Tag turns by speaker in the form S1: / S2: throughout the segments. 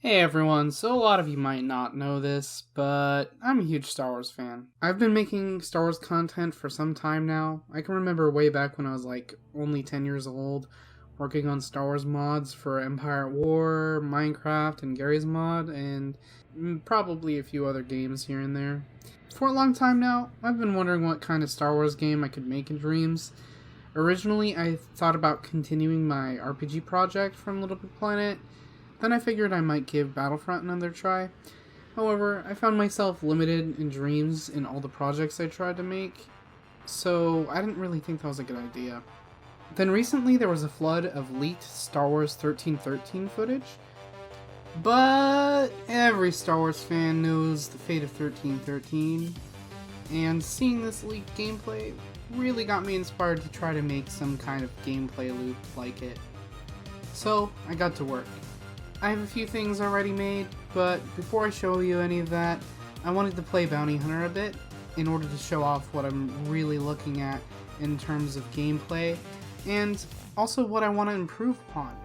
S1: Hey everyone, so a lot of you might not know this, but I'm a huge Star Wars fan. I've been making Star Wars content for some time now. I can remember way back when I was only 10 years old, working on Star Wars mods for Empire at War, Minecraft, and Gary's Mod, and probably a few other games here and there. For a long time now, I've been wondering what kind of Star Wars game I could make in Dreams. Originally, I thought about continuing my RPG project from Little Big Planet. Then I figured I might give Battlefront another try. However, I found myself limited in Dreams in all the projects I tried to make, so I didn't really think that was a good idea. Then recently there was a flood of leaked Star Wars 1313 footage, but every Star Wars fan knows the fate of 1313, and seeing this leaked gameplay really got me inspired to try to make some kind of gameplay loop like it. So I got to work. I have a few things already made, but before I show you any of that, I wanted to play Bounty Hunter a bit in order to show off what I'm really looking at in terms of gameplay, and also what I want to improve upon.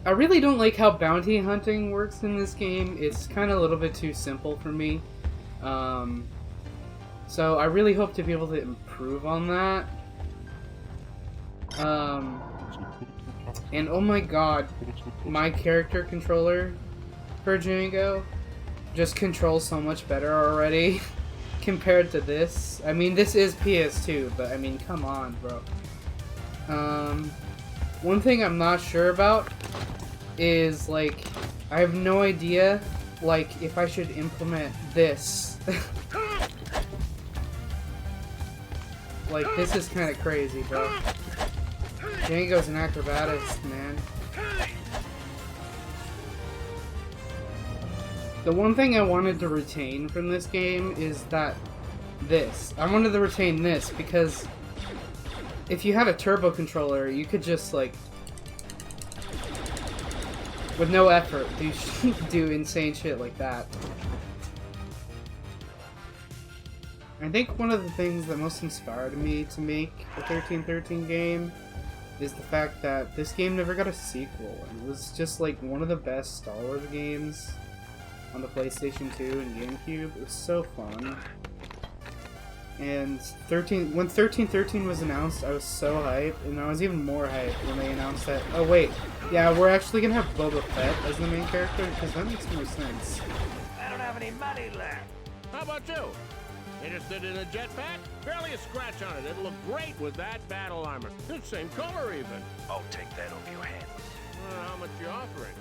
S1: I really don't like how bounty hunting works in this game. It's kind of a little bit too simple for me. So I really hope to be able to improve on that. And oh my god, my character controller for Django just controls so much better already compared to this. I mean, this is PS2, but I mean, come on, bro. One thing I'm not sure about is, I have no idea, if I should implement this. This is kind of crazy, bro. Django's an acrobatist, man. The one thing I wanted to retain from this game is this. I wanted to retain this because if you had a turbo controller, you could just, with no effort, do insane shit like that. I think one of the things that most inspired me to make a 1313 game is the fact that this game never got a sequel. It was just one of the best Star Wars games on the PlayStation 2 and GameCube. It was so fun. And when 1313 was announced, I was so hyped, and I was even more hyped when they announced that, oh wait, yeah, we're actually gonna have Boba Fett as the main character, because that makes more sense.
S2: I don't have any money left.
S3: How about you? Interested in a jetpack? Barely a scratch on it. It'll look great with that battle armor. The same color, even.
S2: I'll take that off your hands.
S3: How much you offering?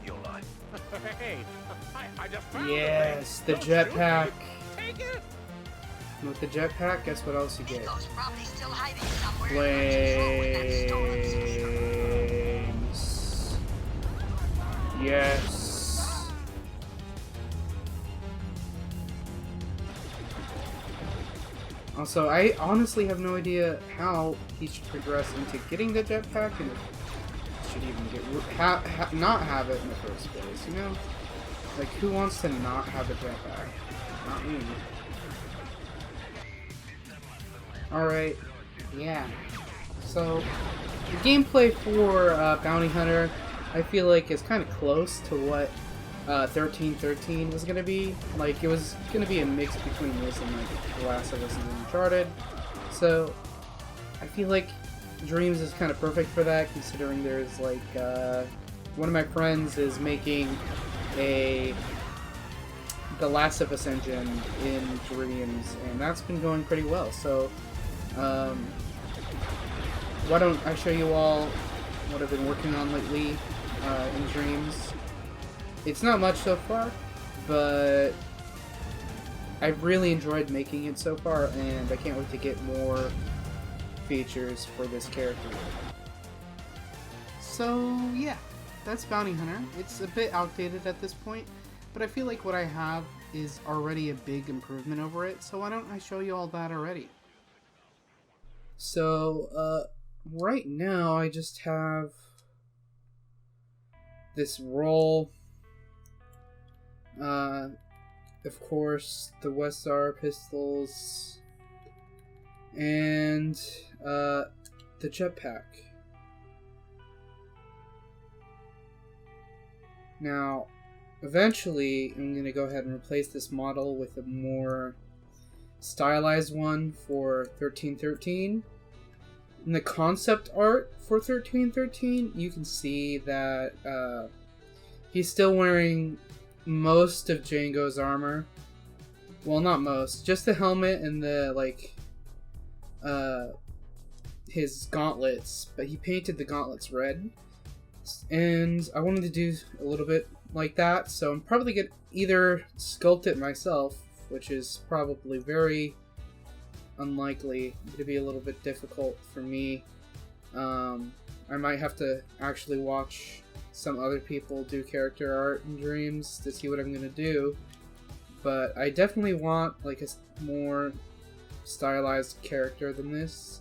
S2: Your life.
S3: Hey, I just found
S1: yes, the jetpack.
S3: Take it.
S1: With the jetpack, guess what else you get?
S4: Probably still hiding somewhere.
S1: Flames. Yes. Also, I honestly have no idea how he should progress into getting the jetpack, and if he should even not have it in the first place, you know? Who wants to not have a jetpack? Not me. Alright, yeah. So, the gameplay for Bounty Hunter, I feel like is kind of close to what 1313 was gonna be. It was gonna be a mix between this and The Last of Us and Uncharted. So I feel like Dreams is kind of perfect for that, considering there's one of my friends is making The Last of Us engine in Dreams, and that's been going pretty well. So why don't I show you all what I've been working on lately in Dreams. It's not much so far, but I've really enjoyed making it so far, and I can't wait to get more features for this character. So yeah, that's Bounty Hunter. It's a bit outdated at this point, but I feel like what I have is already a big improvement over it, so why don't I show you all that already? So, right now I just have this role. Of course, the Westar pistols, and the jetpack. Now, eventually, I'm going to go ahead and replace this model with a more stylized one for 1313. In the concept art for 1313, you can see that he's still wearing most of Django's armor. Well, not most, just the helmet and the, like, his gauntlets, but he painted the gauntlets red. And I wanted to do a little bit like that, so I'm probably going to either sculpt it myself, which is probably very unlikely to be a little bit difficult for me. I might have to actually watch some other people do character art in Dreams to see what I'm going to do, but I definitely want like a more stylized character than this,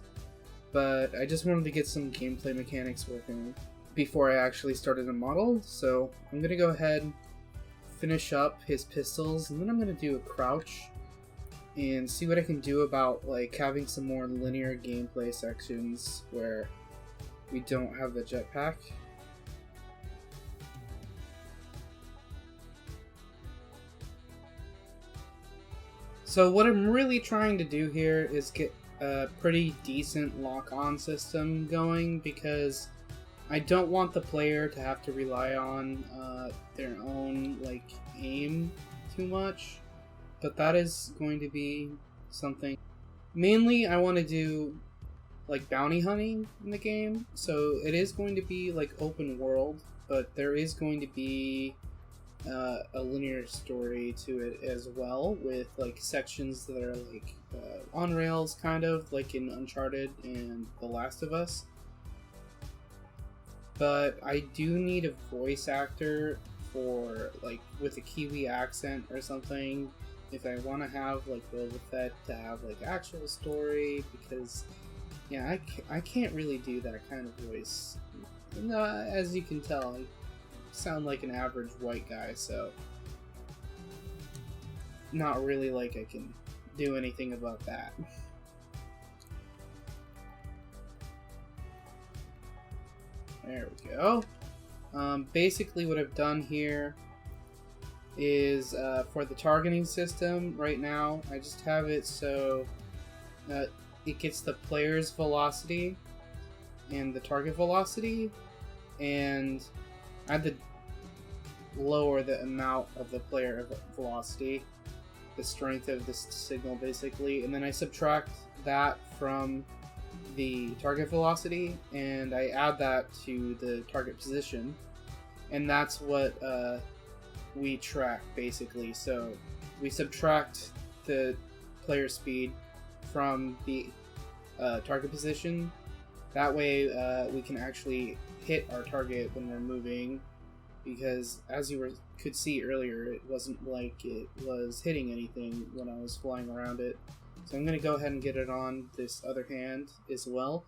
S1: but I just wanted to get some gameplay mechanics working before I actually started a model, so I'm going to go ahead and finish up his pistols, and then I'm going to do a crouch and see what I can do about like having some more linear gameplay sections where we don't have the jetpack. So what I'm really trying to do here is get a pretty decent lock-on system going, because I don't want the player to have to rely on their own like aim too much. But that is going to be something. Mainly, I want to do like bounty hunting in the game, so it is going to be like open world, but there is going to be a linear story to it as well, with like sections that are like on rails, kind of like in Uncharted and The Last of Us. But I do need a voice actor for like with a Kiwi accent or something, if I want to have like Boba Fett to have like actual story, because yeah, I can't really do that kind of voice. No, as you can tell, I sound like an average white guy, so not really like I can do anything about that. There we go. Basically what I've done here is for the targeting system right now, I just have it so it gets the player's velocity and the target velocity, and I had to lower the amount of the player velocity, the strength of this signal basically, and then I subtract that from the target velocity and I add that to the target position, and that's what we track basically. So we subtract the player speed from the target position. That way we can actually hit our target when we're moving, because as you could see earlier, it wasn't like it was hitting anything when I was flying around it. So I'm going to go ahead and get it on this other hand as well.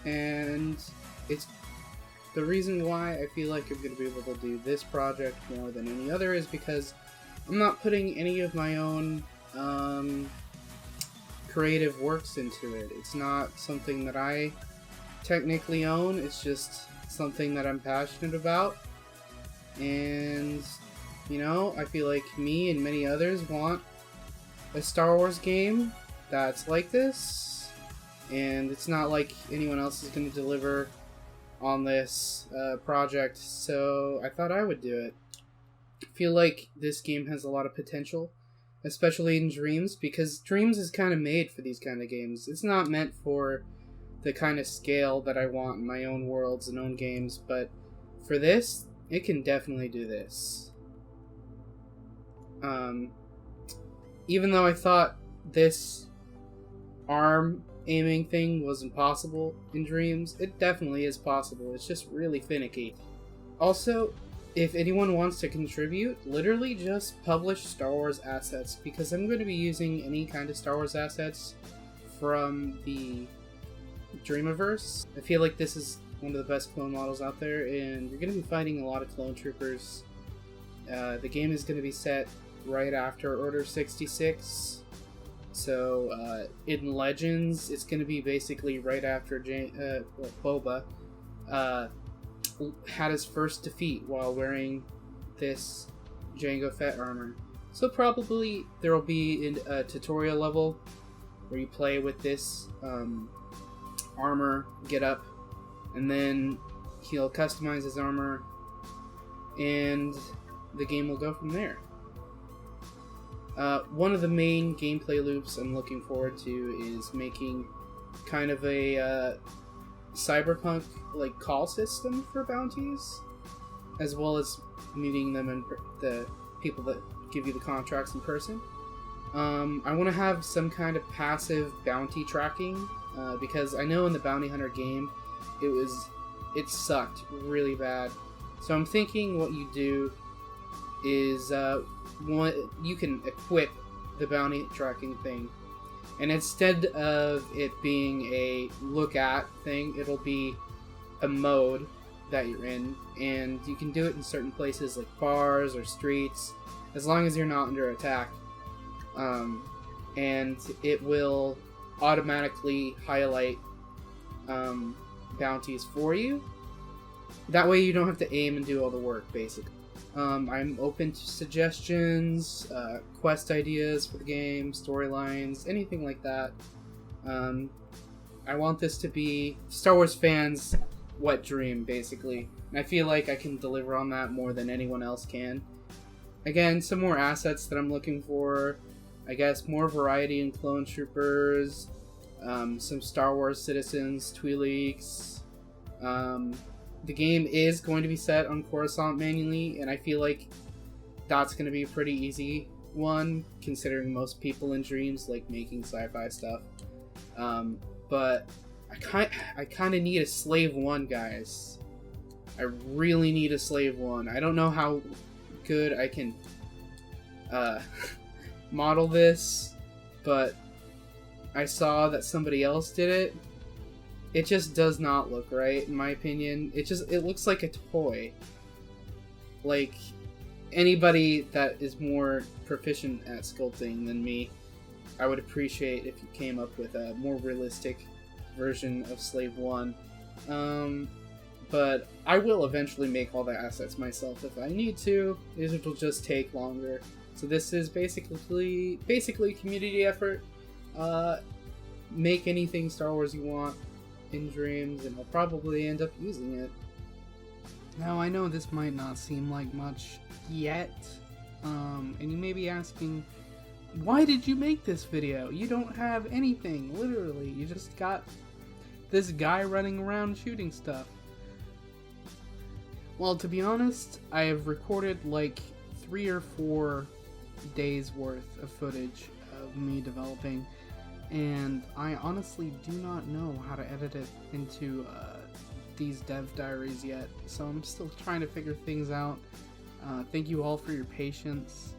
S1: And it's the reason why I feel like I'm going to be able to do this project more than any other is because I'm not putting any of my own creative works into it. It's not something that I technically own, it's just something that I'm passionate about. And, you know, I feel like me and many others want a Star Wars game that's like this, and it's not like anyone else is going to deliver on this project, so I thought I would do it. I feel like this game has a lot of potential, especially in Dreams, because Dreams is kind of made for these kind of games. It's not meant for the kind of scale that I want in my own worlds and own games, but for this, it can definitely do this. Even though I thought this arm aiming thing was impossible in Dreams, it definitely is possible. It's just really finicky. Also, if anyone wants to contribute, literally just publish Star Wars assets, because I'm going to be using any kind of Star Wars assets from the Dreamiverse. I feel like this is one of the best clone models out there, and you're going to be fighting a lot of clone troopers. The game is going to be set right after Order 66, so in Legends, it's going to be basically right after Boba had his first defeat while wearing this Jango Fett armor. So probably there will be a tutorial level where you play with this armor get up, and then he'll customize his armor, and the game will go from there. One of the main gameplay loops I'm looking forward to is making kind of a cyberpunk like call system for bounties, as well as meeting them in the people that give you the contracts in person. I want to have some kind of passive bounty tracking, because I know in the Bounty Hunter game it sucked really bad. So I'm thinking what you do is you can equip the bounty tracking thing, and instead of it being a look at thing, it'll be a mode that you're in, and you can do it in certain places like bars or streets, as long as you're not under attack. And it will automatically highlight bounties for you. That way you don't have to aim and do all the work, basically. I'm open to suggestions, quest ideas for the game, storylines, anything like that. I want this to be Star Wars fans' wet dream, basically. And I feel like I can deliver on that more than anyone else can. Again, some more assets that I'm looking for. I guess more variety in clone troopers, some Star Wars citizens, Twi'leks. The game is going to be set on Coruscant manually, and I feel like that's going to be a pretty easy one, considering most people in Dreams like making sci-fi stuff. But I kind of need a Slave 1, guys. I really need a Slave 1. I don't know how good I can model this, but I saw that somebody else did it. It just does not look right, in my opinion. It looks like a toy. Like, anybody that is more proficient at sculpting than me, I would appreciate if you came up with a more realistic version of Slave 1. But I will eventually make all the assets myself if I need to. It will just take longer. So this is basically a community effort. Make anything Star Wars you want in Dreams, and I'll probably end up using it.
S5: Now, I know this might not seem like much yet, and you may be asking, why did you make this video? You don't have anything, literally. You just got this guy running around shooting stuff. Well, to be honest, I have recorded like 3 or 4 days worth of footage of me developing, and I honestly do not know how to edit it into these dev diaries yet, so I'm still trying to figure things out. Thank you all for your patience.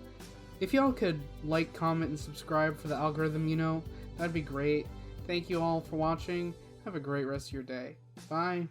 S5: If y'all could like, comment, and subscribe for the algorithm, that'd be great. Thank you all for watching. Have a great rest of your day. Bye.